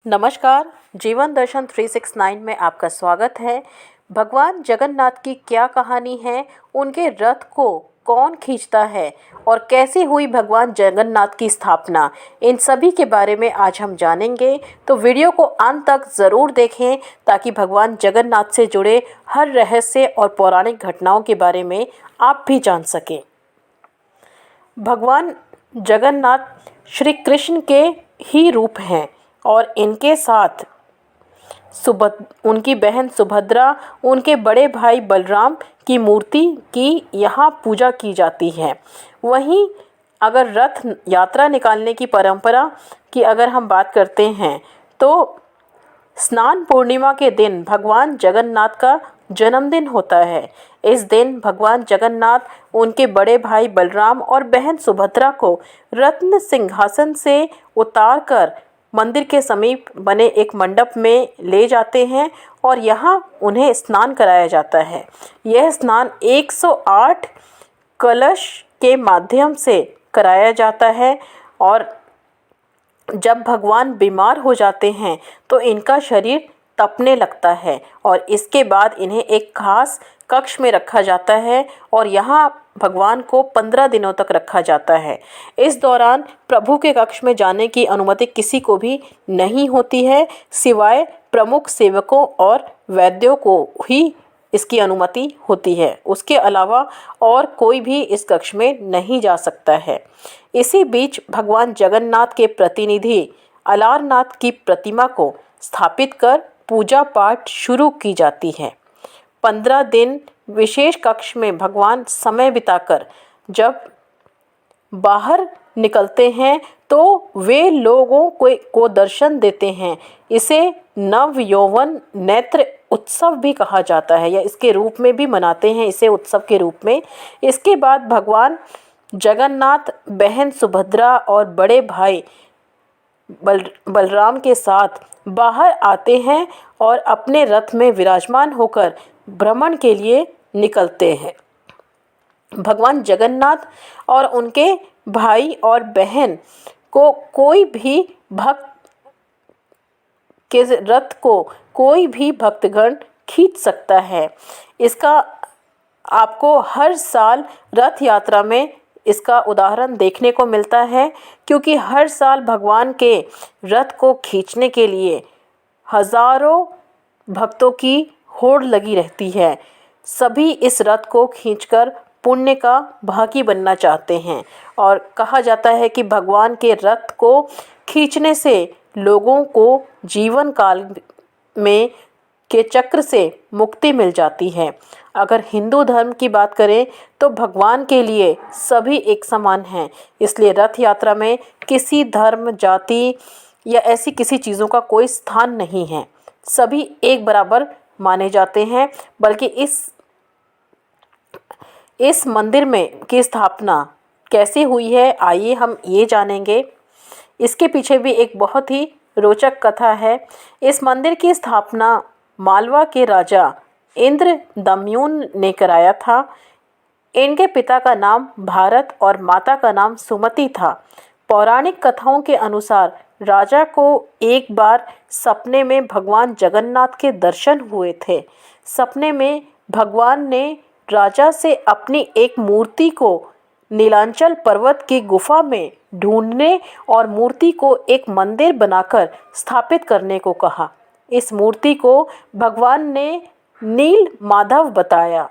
नमस्कार। जीवन दर्शन 369 में आपका स्वागत है। भगवान जगन्नाथ की क्या कहानी है, उनके रथ को कौन खींचता है और कैसे हुई भगवान जगन्नाथ की स्थापना, इन सभी के बारे में आज हम जानेंगे। तो वीडियो को अंत तक ज़रूर देखें ताकि भगवान जगन्नाथ से जुड़े हर रहस्य और पौराणिक घटनाओं के बारे में आप भी जान सकें। भगवान जगन्नाथ श्री कृष्ण के ही रूप हैं और इनके साथ उनकी बहन सुभद्रा, उनके बड़े भाई बलराम की मूर्ति की यहाँ पूजा की जाती है। वहीं अगर रथ यात्रा निकालने की परंपरा की अगर हम बात करते हैं तो स्नान पूर्णिमा के दिन भगवान जगन्नाथ का जन्मदिन होता है। इस दिन भगवान जगन्नाथ उनके बड़े भाई बलराम और बहन सुभद्रा को रत्न सिंहासन से उतारकर मंदिर के समीप बने एक मंडप में ले जाते हैं और यहाँ उन्हें स्नान कराया जाता है। यह स्नान 108 कलश के माध्यम से कराया जाता है और जब भगवान बीमार हो जाते हैं तो इनका शरीर तपने लगता है और इसके बाद इन्हें एक खास कक्ष में रखा जाता है और यहाँ भगवान को 15 दिनों तक रखा जाता है। इस दौरान प्रभु के कक्ष में जाने की अनुमति किसी को भी नहीं होती है, सिवाय प्रमुख सेवकों और वैद्यों को ही इसकी अनुमति होती है। उसके अलावा और कोई भी इस कक्ष में नहीं जा सकता है। इसी बीच भगवान जगन्नाथ के प्रतिनिधि अलारनाथ की प्रतिमा को स्थापित कर पूजा पाठ शुरू की जाती है। 15 दिन विशेष कक्ष में भगवान समय बिताकर जब बाहर निकलते हैं तो वे लोगों को दर्शन देते हैं। इसे नव यौवन नेत्र उत्सव भी कहा जाता है या इसके रूप में भी मनाते हैं, इसे उत्सव के रूप में। इसके बाद भगवान जगन्नाथ बहन सुभद्रा और बड़े भाई बलराम के साथ बाहर आते हैं और अपने रथ में विराजमान होकर भ्रमण के लिए निकलते हैं। भगवान जगन्नाथ और उनके भाई और बहन को कोई भी भक्त के रथ को कोई भी भक्तगण खींच सकता है। इसका आपको हर साल रथ यात्रा में इसका उदाहरण देखने को मिलता है, क्योंकि हर साल भगवान के रथ को खींचने के लिए हजारों भक्तों की होड़ लगी रहती है। सभी इस रथ को खींचकर पुण्य का भागी बनना चाहते हैं और कहा जाता है कि भगवान के रथ को खींचने से लोगों को जीवन काल में के चक्र से मुक्ति मिल जाती है। अगर हिंदू धर्म की बात करें तो भगवान के लिए सभी एक समान हैं, इसलिए रथ यात्रा में किसी धर्म, जाति या ऐसी किसी चीज़ों का कोई स्थान नहीं है। सभी एक बराबर माने जाते हैं। बल्कि इस मंदिर में की स्थापना कैसे हुई है, आइए हम ये जानेंगे। इसके पीछे भी एक बहुत ही रोचक कथा है। इस मंदिर की स्थापना मालवा के राजा इंद्रदम्युन ने कराया था। इनके पिता का नाम भारत और माता का नाम सुमति था। पौराणिक कथाओं के अनुसार राजा को एक बार सपने में भगवान जगन्नाथ के दर्शन हुए थे। सपने में भगवान ने राजा से अपनी एक मूर्ति को नीलांचल पर्वत की गुफा में ढूंढने और मूर्ति को एक मंदिर बनाकर स्थापित करने को कहा। इस मूर्ति को भगवान ने नील माधव बताया।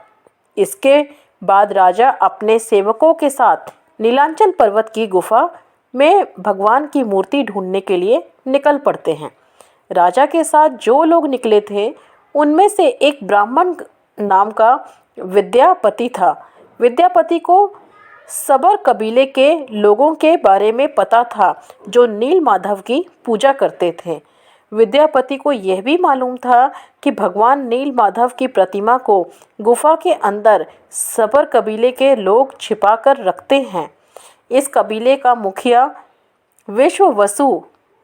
इसके बाद राजा अपने सेवकों के साथ नीलांचल पर्वत की गुफा में भगवान की मूर्ति ढूंढने के लिए निकल पड़ते हैं। राजा के साथ जो लोग निकले थे उनमें से एक ब्राह्मण नाम का विद्यापति था। विद्यापति को सबर कबीले के लोगों के बारे में पता था जो नील माधव की पूजा करते थे। विद्यापति को यह भी मालूम था कि भगवान नील माधव की प्रतिमा को गुफा के अंदर सबर कबीले के लोग छिपा कर रखते हैं। इस कबीले का मुखिया विश्ववसु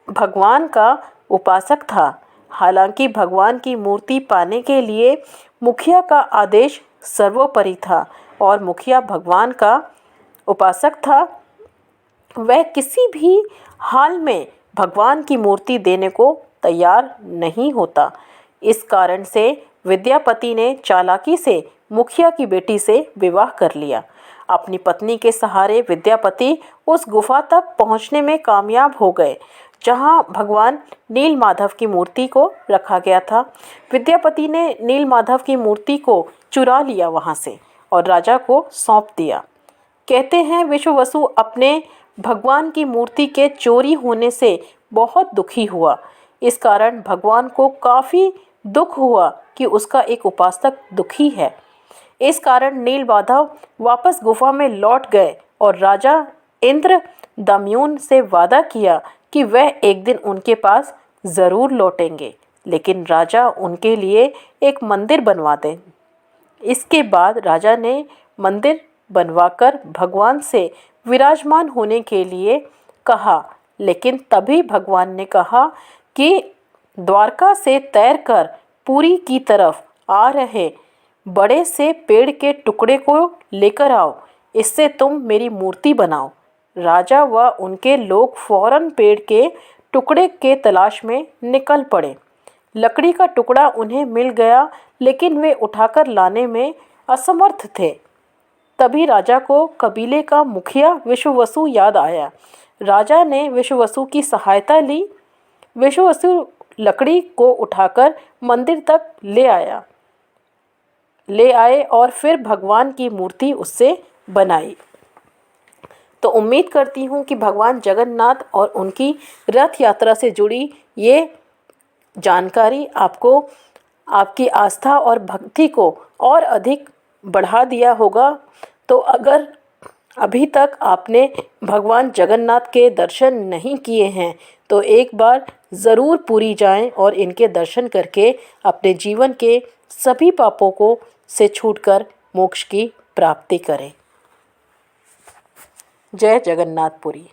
भगवान का उपासक था। हालांकि भगवान की मूर्ति पाने के लिए मुखिया का आदेश सर्वोपरि था और मुखिया भगवान का उपासक था। वह किसी भी हाल में भगवान की मूर्ति देने को तैयार नहीं होता। इस कारण से विद्यापति ने चालाकी से मुखिया की बेटी से विवाह कर लिया। अपनी पत्नी के सहारे विद्यापति उस गुफा तक पहुंचने में कामयाब हो गए जहां भगवान नीलमाधव की मूर्ति को रखा गया था। विद्यापति ने नीलमाधव की मूर्ति को चुरा लिया वहां से और राजा को सौंप दिया। कहते हैं विश्ववसु अपने भगवान की मूर्ति के चोरी होने से बहुत दुखी हुआ। इस कारण भगवान को काफ़ी दुख हुआ कि उसका एक उपासक दुखी है। इस कारण नीलमाधव वापस गुफा में लौट गए और राजा इंद्र दमयून से वादा किया कि वह एक दिन उनके पास ज़रूर लौटेंगे, लेकिन राजा उनके लिए एक मंदिर बनवा दें। इसके बाद राजा ने मंदिर बनवाकर भगवान से विराजमान होने के लिए कहा, लेकिन तभी भगवान ने कहा कि द्वारका से तैरकर पुरी की तरफ आ रहे बड़े से पेड़ के टुकड़े को लेकर आओ, इससे तुम मेरी मूर्ति बनाओ। राजा व उनके लोग फौरन पेड़ के टुकड़े के तलाश में निकल पड़े। लकड़ी का टुकड़ा उन्हें मिल गया, लेकिन वे उठाकर लाने में असमर्थ थे। तभी राजा को कबीले का मुखिया विश्ववसु याद आया। राजा ने विश्ववसु की सहायता ली। विश्ववसु लकड़ी को उठाकर मंदिर तक ले आए और फिर भगवान की मूर्ति उससे बनाई। तो उम्मीद करती हूँ कि भगवान जगन्नाथ और उनकी रथ यात्रा से जुड़ी ये जानकारी आपको आपकी आस्था और भक्ति को और अधिक बढ़ा दिया होगा। तो अगर अभी तक आपने भगवान जगन्नाथ के दर्शन नहीं किए हैं तो एक बार ज़रूर पुरी जाएं और इनके दर्शन करके अपने जीवन के सभी पापों को से छूटकर मोक्ष की प्राप्ति करें। जय जगन्नाथपुरी।